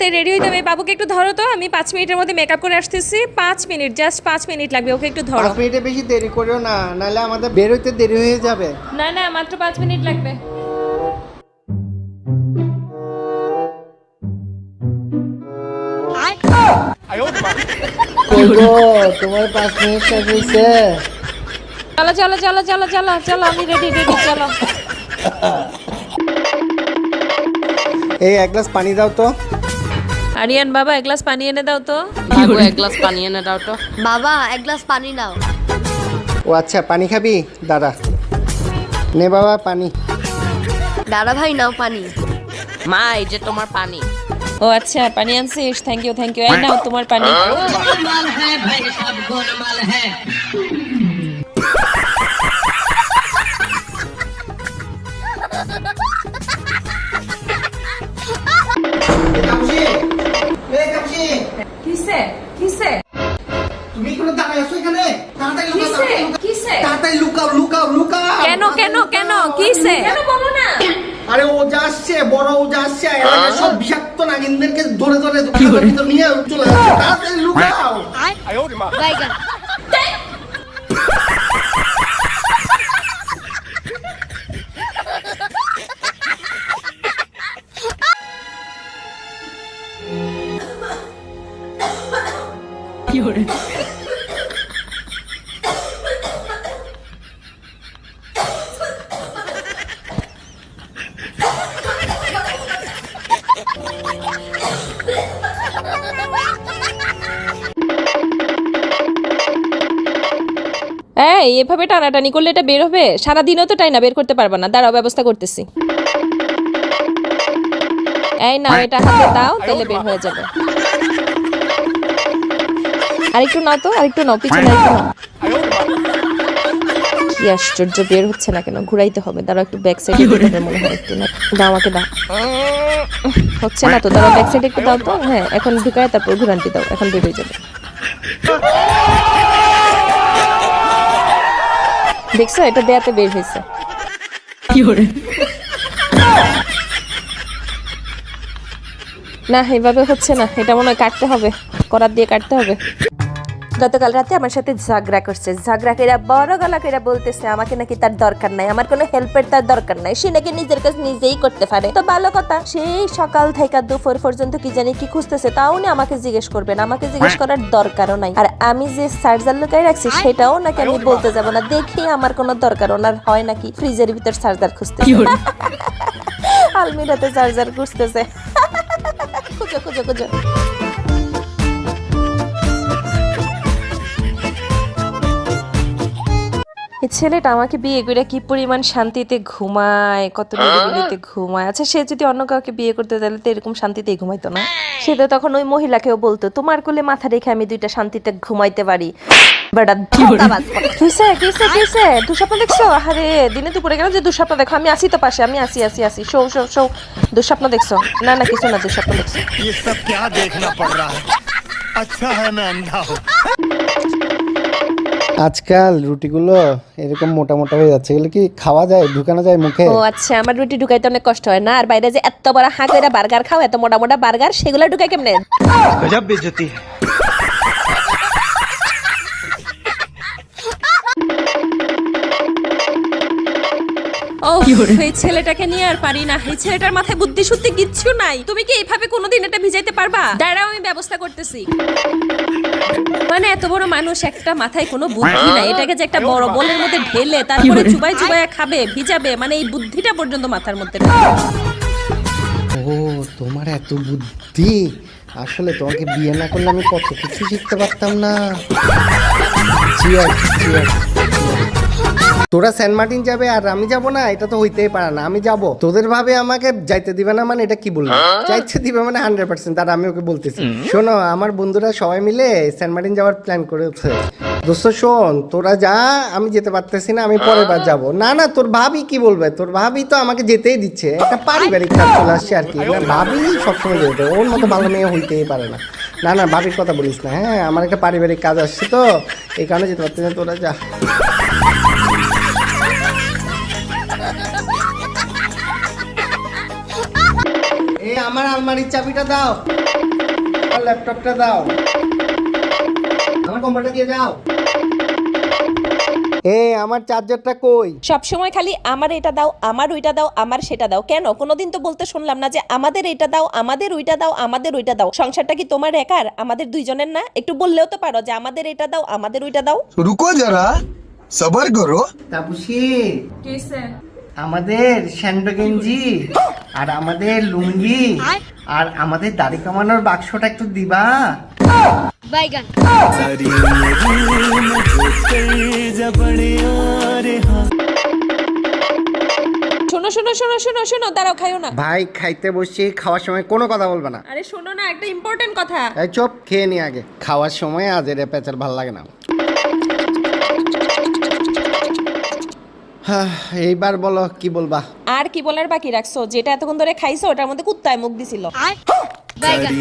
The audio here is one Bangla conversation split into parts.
তাড়াতাড়ি রেডি হইতে হবে। বাবুকে একটু ধরো তো, আমি 5 মিনিটের মধ্যে মেকআপ করে আসতেছি। 5 মিনিট, জাস্ট 5 মিনিট লাগবে, ওকে একটু ধরো। 5 মিনিটে বেশি দেরি করিও না, নাহলে আমাদের বের হইতে দেরি হয়ে যাবে। না না, মাত্র 5 মিনিট লাগবে। কই গো, তোমার 5 মিনিট শেষ হইছে? চলো চলো চলো চলো চলো চলো, আমি রেডি রেডি, চলো। এই এক গ্লাস পানি দাও তো। আরিয়ান বাবা, এক গ্লাস পানি এনে দাও তো। বাবু এক গ্লাস পানি এনে দাও তো। বাবা এক গ্লাস পানি নাও। ও আচ্ছা, পানি খাবি? দাঁড়া, নে বাবা পানি। দাদা ভাই নাও পানি। মা এই যে তোমার পানি। ও আচ্ছা, পানি আনছিস, থ্যাংক ইউ থ্যাংক ইউ। এই নাও তোমার পানি। কিসে কিসে তুমি কোনো দাঁড়ায় আছো এখানে? তাড়াতাড়ি কিসে কিসে? তাড়াতাড়ি লুকাও লুকাও লুকাও। কেন কেন কেন কিসে? কেন বলো না? আরে ও যা আসছে, বড় ও যা আসছে, এলাকার সব বিষাক্ত নাগিনদেরকে ধরে ধরে দোকানের ভিতর নিয়ে চলে যাচ্ছে। তাড়াতাড়ি লুকাও। বাইগান। এই এভাবে টানাটানি করলে এটা বের হবে? সারাদিনও তো টাইনা বের করতে পারবা না। দাঁড়াও, ব্যবস্থা করতেছি। এই নাও, এটা হাতে দাও, তাহলে বের হয়ে যাবে। আরেকটু নাও তো, আরেকটু নাও, পিছনে আরেকটু নাও। কি আশ্চর্য, বের হচ্ছে না কেন? ঘুরাইতে হবে। দাঁড়াও, একটু ব্যাক সাইডে দিতে মনে হয়। একটু না, দাও আমাকে দাও। হচ্ছে না তো, দাঁড়াও, ব্যাক সাইডে একটু দাও তো। হ্যাঁ, এখন ঢুকায় তারপর ঘুরান্তি দাও, এখন বের হয়ে যাবে। দেখছো, এটা দেয়াতে বের হয়েছে। না, এভাবে হচ্ছে না, এটা মনে হয় কাটতে হবে, করার দিয়ে কাটতে হবে। গতকাল রাতে আমার সাথে ঝগড়া করছে। ঝগড়া কইরা বড় গলা কইরা বলতেছে আমাকে নাকি তার দরকার নাই, আমার কোনো হেল্পের তার দরকার নাই, সে নাকি নিজের কাজ নিজেই করতে পারে। তো ভালো কথা, সেই সকাল থেকে দুপুর পর্যন্ত কি জানি কি খুঁজতেছে, তাও উনি আমাকে জিজ্ঞেস করবেন। আমাকে জিজ্ঞেস করার দরকারও নাই। আর আমি যে চার্জার লুকাই রাখছি সেটাও নাকি আমি বলতে যাব না। দেখি আমার কোনো দরকার ওনার হয় নাকি ফ্রিজের ভিতর চার্জার খুঁজতেছে, আলমিরাতে চার্জার খুঁজতেছে। খুঁজো খুঁজো খুঁজো। এই ছেলেটা আমাকে বিয়ে করে কি পরিমাণ শান্তিতে ঘুমায়, কত নিরিবিলিতে ঘুমায়। আচ্ছা, সে যদি অন্য কাউকে বিয়ে করতে তাহলে তো এরকম শান্তিতেই ঘুমাইতো না। সে তো তখন ওই মহিলাকেও বলতো তোমার কোলে মাথা রেখে আমি 2টা শান্তিতে ঘুমাইতে পারি। বেটা ধোঁকাবাজ। কিসে কিসে কিসে? দুঃস্বপ্ন দেখছো? আরে দিনে দুপুরে গেল যে দুঃস্বপ্ন দেখো। আমি আসি তো পাশে, আমি আসি আসি আসি। Show show show. দুঃস্বপ্ন দেখছো? না না, কিছু না, দুঃস্বপ্ন দেখছো। ये सब क्या देखना पड़ रहा है? अच्छा है मैं अंधा हूँ। আজকাল রুটিগুলো এরকম মোটা মোটা হয়ে যাচ্ছে, এগুলো কি খাওয়া যায়, ঢুকানো যায় মুখে? ও আচ্ছা, আমার রুটি ঢুকাইতে অনেক কষ্ট হয় না? আর বাইরে যে এত বড় হাঁ কইরা বার্গার খাও, এত মোটা মোটা বার্গার, সেগুলো ঢুকাই কেমনে? गजब बेइज्जती है। ও, এই ছেলেটাকে নিয়ে আর পারি না। এই ছেলেটার মাথায় বুদ্ধি শুদ্ধি কিচ্ছু নাই। তুমি কি এইভাবে কোনোদিন এটা ভিজাইতে পারবা? দাঁড়াও, আমি ব্যবস্থা করতেছি। মানে এত বড় মানুষ, একটা মাথায় কোনো বুদ্ধি নাই। এটাকে যে একটা বড় বলের মধ্যে ঢেলে তারপরে চুবাই চুবাই খাবে, ভিজাবে, মানে এই বুদ্ধিটা পর্যন্ত মাথার মধ্যে নেই। ও, তোমার এত বুদ্ধি! আসলে তোমাকে বিয়ে না করলে আমি কত কিছু শিখতে পারতাম না। Cheers cheers. তোরা সেন্ট মার্টিন যাবে আর আমি যাব না, এটা তো হইতেই পারে না। আমি যাব, তোদের ভাবে আমাকে যাইতে দিবে না মানে এটা কি বলবো? যাইতে দিবে মানে 100%। আর আমি ওকে বলতেছি, শোনো, আমার বন্ধুরা সবাই মিলে সেন্ট মার্টিন যাওয়ার প্ল্যান করেছে। দোস্ত শোন, তোরা যা, আমি যেতে পারতেছি না, আমি পরের বার যাবো। না না, তোর ভাবি কি বলবে? তোর ভাবি তো আমাকে যেতেই দিচ্ছে, একটা পারিবারিক কাজ চলে আসছে আর কি। না, ভাবি সবসময় যেতে, ওর মতো ভালো মেয়ে হইতেই পারে না। না না, ভাবির কথা বলিস না। হ্যাঁ, আমার একটা পারিবারিক কাজ আসছে তো, এই কারণে যেতে পারতেছি না। তোরা যা। আমার আলমারির চাবিটা দাও, আমার ল্যাপটপটা দাও, আমার কম্পিউটারটা দিয়ে দাও। আমার চার্জারটা কই? সব সময় খালি আমার এটা দাও, আমার ওইটা দাও, আমার সেটা দাও। কেন? কোনোদিন তো বলতে শুনলাম না যে আমাদের এটা দাও, আমাদের ওইটা দাও, আমাদের ওইটা দাও। সংসারটা কি তোমার একার? আমাদের দুইজনের না? একটু বললেও তো পারো যে আমাদের এটা দাও, আমাদের ওইটা দাও। रुको जरा सबर करो। তাপুসি, আমাদের স্যান্ডো গেঞ্জি আর আমাদের লুঙ্গি আর আমাদের দাড়ি কামানোর বাক্সটা একটু দিবা? বাইগান। শোনো শোনো শোনো শোনো শোনো, দাঁড়াও, খাইও না। ভাই খাইতে বসছি, খাওয়ার সময় কোনো কথা বলবে না। আরে শোনো না, একটা ইম্পর্টেন্ট কথা। এই চুপ, খেয়ে নি আগে। খাওয়ার সময় আজ এর পেঁচার ভাল লাগে না। এইবার বলো কি বলবা? আর কি বলার বাকি রাখছো? যেটা এতক্ষণ ধরে খাইছো ওটার মধ্যে কুত্তায় মুখ দিছিল। বাইগান।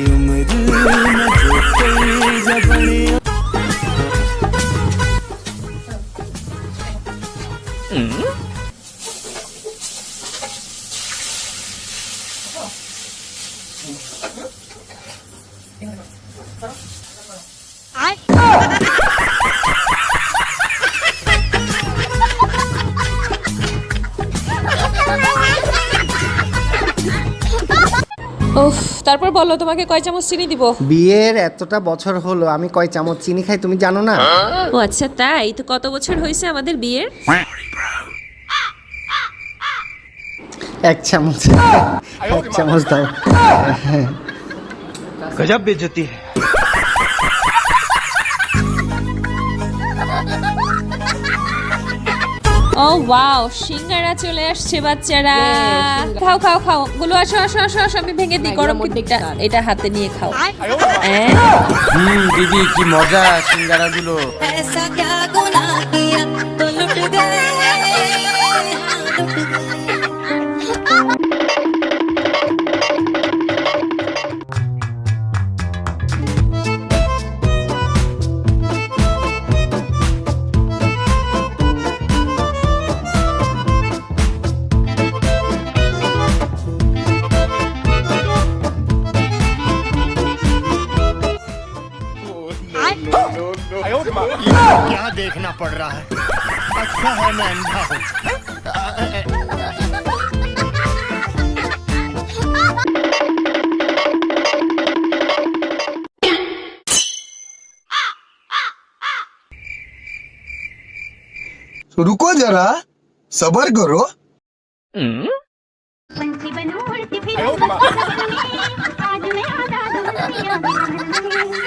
উফ, তারপর বলো তোমাকে কয় চামচ চিনি দিব? বিয়ের এতটা বছর হলো আমি কয় চামচ চিনি খাই তুমি জানো না? ও আচ্ছা, তাই তো। কত বছর হয়েছে আমাদের বিয়ের? 1 চামচ। 1 চামচ দাও। गजब बेइज्जती है। ও ওয়াও, সিঙ্গারা চলে আসছে বাচ্চারা। খাও খাও খাও, গুলো আসো আসো আসো আসো, আমি ভেঙে দিই। গরম দিকটা এটা হাতে নিয়ে খাও। দিদি কি মজা সিঙ্গারা গুলো। क्या देखना पड़ रहा है? अच्छा है मैं अंधा हूँ। रुको जरा सबर करो। पंछी बनूं उड़ती फिरूं, आज मैं आजाद हूँ दुनिया में।